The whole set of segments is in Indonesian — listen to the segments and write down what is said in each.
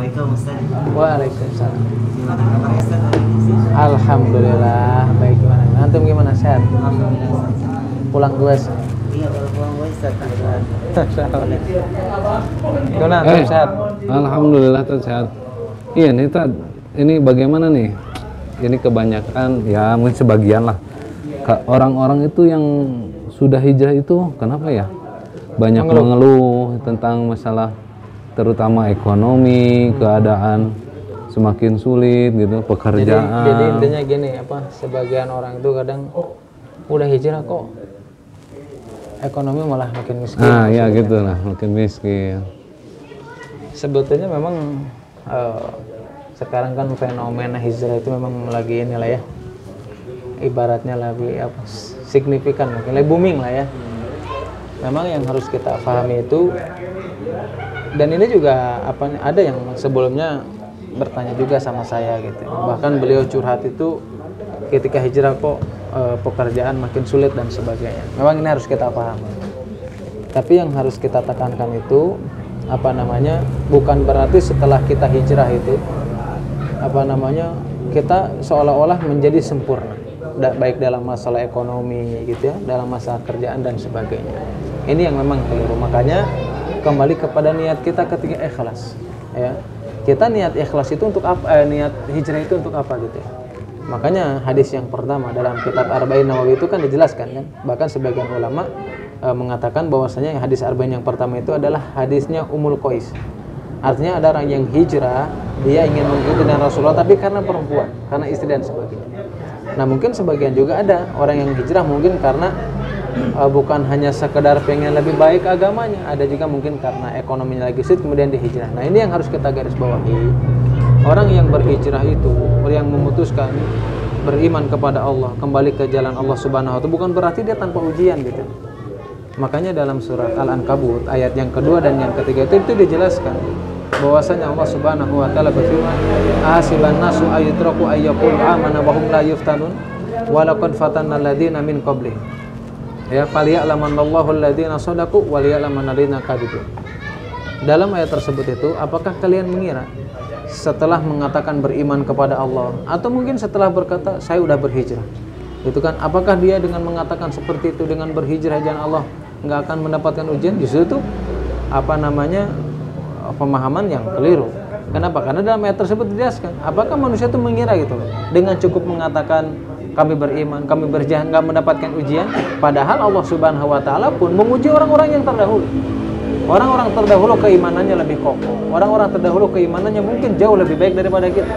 Assalamualaikum Ustaz. Waalaikumsalam. Gimana kabar Ustaz? Alhamdulillah, baik. Gimana? Antum gimana, sehat? Alhamdulillah Ustaz. Pulang gue sih. Iya, kalau pulang gue Ustaz. Gimana, antum sehat? Alhamdulillah sehat. Iya nih Tad, ini bagaimana nih? Ini kebanyakan, ya mungkin sebagian lah. Orang-orang itu yang sudah hijrah itu kenapa ya? Banyak mengeluh tentang masalah terutama ekonomi, keadaan semakin sulit gitu, pekerjaan. Jadi intinya gini, sebagian orang itu kadang udah hijrah kok ekonomi malah makin miskin. Nah, ya gitu lah, makin miskin. Sebetulnya memang sekarang kan fenomena hijrah itu memang lagi inilah ya, ibaratnya lebih signifikan, mungkin lebih booming lah ya. Memang yang harus kita pahami itu, dan ini juga ada yang sebelumnya bertanya juga sama saya gitu, bahkan beliau curhat itu ketika hijrah kok pekerjaan makin sulit dan sebagainya. Memang ini harus kita pahami, tapi yang harus kita tekankan itu bukan berarti setelah kita hijrah itu kita seolah-olah menjadi sempurna, baik dalam masalah ekonomi gitu ya, dalam masalah kerjaan dan sebagainya. Ini yang memang keliru. Makanya kembali kepada niat kita ketika ikhlas ya. Kita niat ikhlas itu untuk apa? Niat hijrah itu untuk apa gitu ya. Makanya hadis yang pertama dalam kitab Arba'in Nawawi itu kan dijelaskan kan. Bahkan sebagian ulama mengatakan bahwasanya hadis Arba'in yang pertama itu adalah hadisnya Ummul Qais. Artinya ada orang yang hijrah, dia ingin mengikuti dengan Rasulullah tapi karena perempuan, karena istri dan sebagainya. Nah, mungkin sebagian juga ada orang yang hijrah mungkin karena bukan hanya sekedar pengen lebih baik agamanya, ada juga mungkin karena ekonominya lagi sulit kemudian dihijrah. Nah, ini yang harus kita garis bawahi. Orang yang berhijrah itu, yang memutuskan beriman kepada Allah, kembali ke jalan Allah Subhanahu wa taala, bukan berarti dia tanpa ujian gitu. Makanya dalam surat Al-Ankabut ayat yang kedua dan yang ketiga itu dijelaskan bahwasanya Allah Subhanahu wa taala berfirman, "Ahasiban nasu ayyutraku ayyaqulu amanna wa hum la yuftanun wa laqad fatanna alladziina min qablihim." Ya, faliya'lamanallahu alladziina shadaqu wa liya'lamanal ladziina kadzibun. Dalam ayat tersebut itu, apakah kalian mengira setelah mengatakan beriman kepada Allah atau mungkin setelah berkata saya udah berhijrah, itu kan apakah dia dengan mengatakan seperti itu, dengan berhijrah jalan Allah nggak akan mendapatkan ujian? Justru itu pemahaman yang keliru. Kenapa? Karena dalam ayat tersebut dijelaskan, apakah manusia itu mengira gitu dengan cukup mengatakan kami beriman, kami berjihad nggak mendapatkan ujian? Padahal Allah Subhanahu wa taala pun menguji orang-orang yang terdahulu. Orang-orang terdahulu keimanannya lebih kokoh. Orang-orang terdahulu keimanannya mungkin jauh lebih baik daripada kita.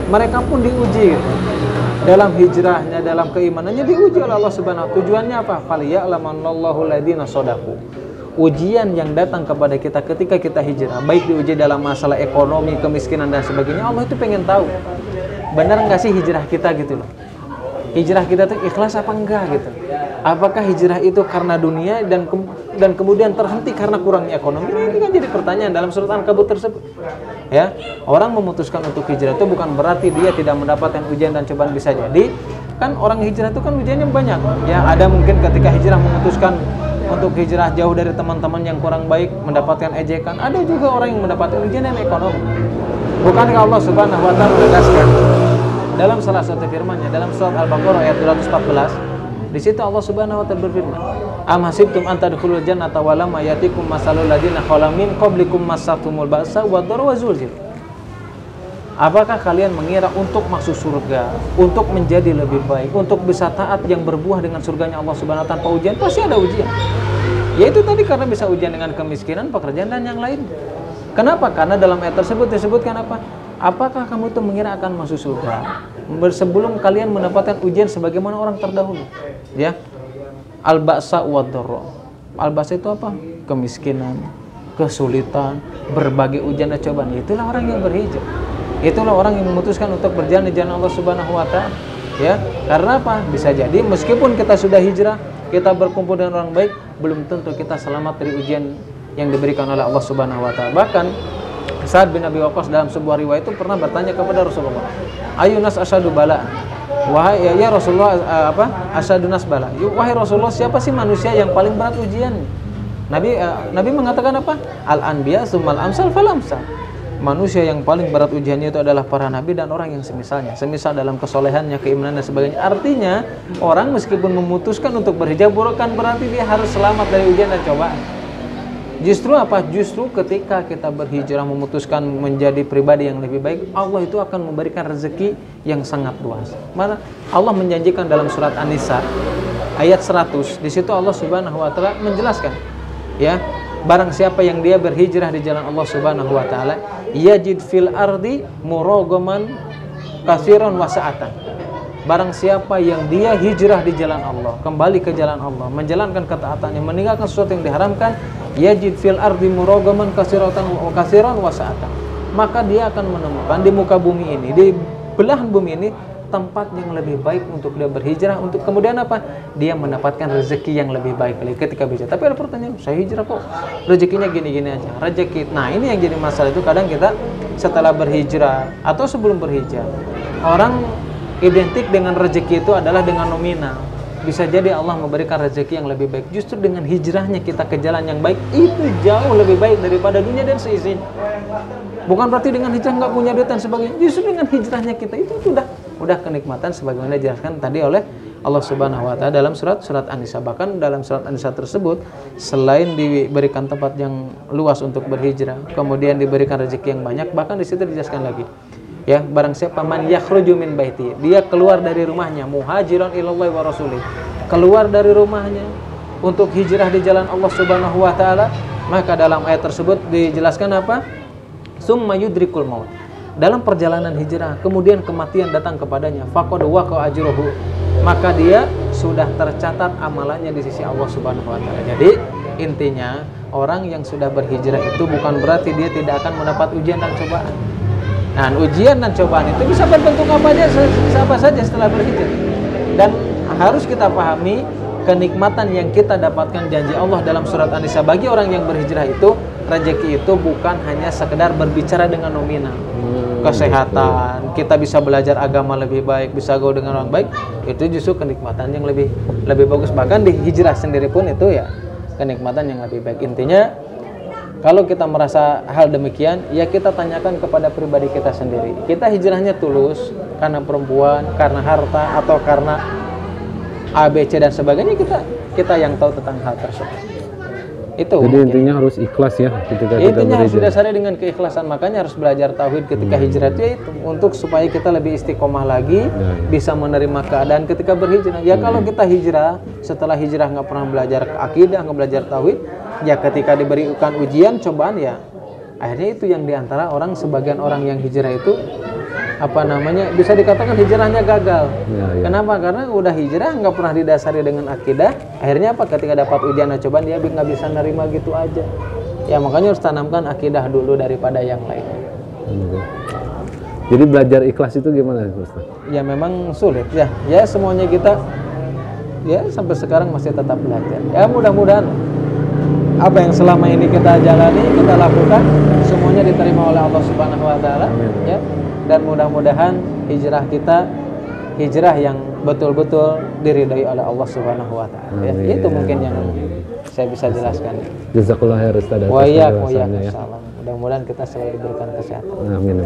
Mereka pun diuji gitu. Dalam hijrahnya, dalam keimanannya diuji oleh Allah Subhanahu wa taala. Tujuannya apa? Faliya'lamanallahu alladziina shadaqu. Ujian yang datang kepada kita ketika kita hijrah, baik diuji dalam masalah ekonomi, kemiskinan dan sebagainya, Allah itu pengen tahu benar nggak sih hijrah kita gitu loh. Hijrah kita tuh ikhlas apa enggak gitu. Apakah hijrah itu karena dunia dan kemudian terhenti karena kurangnya ekonomi? Ini kan jadi pertanyaan dalam surat Al-Ankabut tersebut. Ya, orang memutuskan untuk hijrah itu bukan berarti dia tidak mendapatkan ujian dan cobaan. Bisa jadi kan orang hijrah itu kan ujiannya banyak. Ya, ada mungkin ketika hijrah memutuskan untuk hijrah jauh dari teman-teman yang kurang baik, mendapatkan ejekan. Ada juga orang yang mendapatkan ujian dan ekonomi. Bukankah Allah Subhanahu wa taala menegaskan dalam salah satu firman-Nya dalam surat Al-Baqarah ayat 214, di situ Allah Subhanahu wa taala berfirman, "Am hasibtum an tadkhulul jannata wa lam yatikum masalul ladzina khalu min qablikum massatumul ba'sa wad-dharra wa zulzil." Apakah kalian mengira untuk masuk surga, untuk menjadi lebih baik, untuk bisa taat yang berbuah dengan surganya Allah Subhanahu wa taala tanpa ujian? Pasti ada ujian. Yaitu tadi karena bisa ujian dengan kemiskinan, pekerjaan dan yang lain. Kenapa? Karena dalam ayat tersebut disebutkan apa? Apakah kamu itu mengira akan masuk surga sebelum kalian mendapatkan ujian sebagaimana orang terdahulu? Ya, al-ba'sa wad-dharra. Al-ba'sa itu apa? Kemiskinan, kesulitan, berbagai ujian dan cobaan. Itulah orang yang berhijrah. Itulah orang yang memutuskan untuk berjalan di jalan Allah Subhanahu wa taala. Ya, karena apa? Bisa jadi meskipun kita sudah hijrah, kita berkumpul dengan orang baik, belum tentu kita selamat dari ujian yang diberikan oleh Allah Subhanahu wa taala. Bahkan Sa'ad bin Abi Waqqas dalam sebuah riwayat itu pernah bertanya kepada Rasulullah, "Ayyunas asyadu bala?" Wahai ya Rasulullah, asyadun nas bala. Wahai Rasulullah, siapa sih manusia yang paling berat ujian? Nabi mengatakan apa? Al-anbiya tsummal amsal fal amsal. manusia yang paling berat ujiannya itu adalah para nabi dan orang yang semisalnya, semisal dalam kesolehannya, keimanan dan sebagainya. Artinya orang meskipun memutuskan untuk berhijrah bukan berarti dia harus selamat dari ujian dan cobaan. Justru apa? Justru ketika kita berhijrah memutuskan menjadi pribadi yang lebih baik, Allah itu akan memberikan rezeki yang sangat luas. Mana Allah menjanjikan dalam surat An-Nisa ayat 100, di situ Allah Subhanahu wa taala menjelaskan, ya, barang siapa yang dia berhijrah di jalan Allah Subhanahu wa taala, yajid fil ardi muragaman katsiran wa sa'atan. Barang siapa yang dia hijrah di jalan Allah, kembali ke jalan Allah, menjalankan ketaatan, yang meninggalkan sesuatu yang diharamkan, yajid fil ardi muragaman katsiran wa sa'atan. Maka dia akan menemukan di muka bumi ini, di belahan bumi ini, tempat yang lebih baik untuk dia berhijrah, untuk kemudian apa? Dia mendapatkan rezeki yang lebih baik ketika berhijrah. Tapi ada pertanyaan, saya hijrah kok rezekinya gini-gini aja. Rezeki. Nah, ini yang jadi masalah itu kadang kita setelah berhijrah atau sebelum berhijrah, orang identik dengan rezeki itu adalah dengan nominal. Bisa jadi Allah memberikan rezeki yang lebih baik. Justru dengan hijrahnya kita ke jalan yang baik, itu jauh lebih baik daripada dunia dan seisinya. Bukan berarti dengan hijrah nggak punya duit dan sebagainya. Justru dengan hijrahnya kita itu udah kenikmatan sebagaimana dijelaskan tadi oleh Allah Subhanahu wa taala dalam surat An-Nisa. Bahkan dalam surat An-Nisa tersebut, selain diberikan tempat yang luas untuk berhijrah, kemudian diberikan rezeki yang banyak, bahkan di situ dijelaskan lagi, ya, barang siapa man yakhruju min baiti, dia keluar dari rumahnya, muhajiran ilallahi wa rasulih, keluar dari rumahnya untuk hijrah di jalan Allah Subhanahu wa taala, maka dalam ayat tersebut dijelaskan apa? Summa yudrikul maut. Dalam perjalanan hijrah, kemudian kematian datang kepadanya, faqad waqa ajruhu, maka dia sudah tercatat amalannya di sisi Allah Subhanahu wa taala. Jadi intinya, orang yang sudah berhijrah itu bukan berarti dia tidak akan mendapat ujian dan cobaan. Nah, ujian dan cobaan itu bisa berbentuk apa saja setelah berhijrah. Dan harus kita pahami, kenikmatan yang kita dapatkan janji Allah dalam surat An-Nisa bagi orang yang berhijrah itu, rezeki itu bukan hanya sekedar berbicara dengan nominal. Kesehatan, kita bisa belajar agama lebih baik, bisa gaul dengan orang baik, itu justru kenikmatan yang lebih bagus. Bahkan di hijrah sendiri pun itu ya kenikmatan yang lebih baik. Intinya, kalau kita merasa hal demikian, ya kita tanyakan kepada pribadi kita sendiri. Kita hijrahnya tulus karena perempuan, karena harta, atau karena ABC dan sebagainya, kita yang tahu tentang hal tersebut. Itu. Jadi intinya harus ikhlas ya ketika kita intinya harus berhijrah. didasari dengan keikhlasan. Makanya harus belajar tauhid ketika hijrah itu, untuk supaya kita lebih istiqomah lagi, bisa menerima keadaan ketika berhijrah. Ya kalau kita hijrah, setelah hijrah nggak pernah belajar akidah, nggak belajar tauhid, ya ketika diberikan ujian, cobaan, ya akhirnya itu yang diantara sebagian orang yang hijrah itu bisa dikatakan hijrahnya gagal. Kenapa? Karena udah hijrah nggak pernah didasari dengan akidah. Akhirnya apa? Ketika dapat ujian dan cobaan, dia nggak bisa nerima gitu aja. Ya makanya harus tanamkan akidah dulu daripada yang lain. Jadi belajar ikhlas itu gimana, Ustaz? Ya memang sulit ya. Ya semuanya kita ya sampai sekarang masih tetap belajar. Ya mudah-mudahan apa yang selama ini kita jalani, kita lakukan, semuanya diterima oleh Allah Subhanahu wa taala, ya. Dan mudah-mudahan hijrah kita hijrah yang betul-betul diridhai oleh Allah Subhanahu wa taala. Ya, itu mungkin yang saya bisa jelaskan. Jazakallahu khairan Ustaz. Wa iyyakum ya. Mudah-mudahan kita selalu diberikan kesehatan. Amin.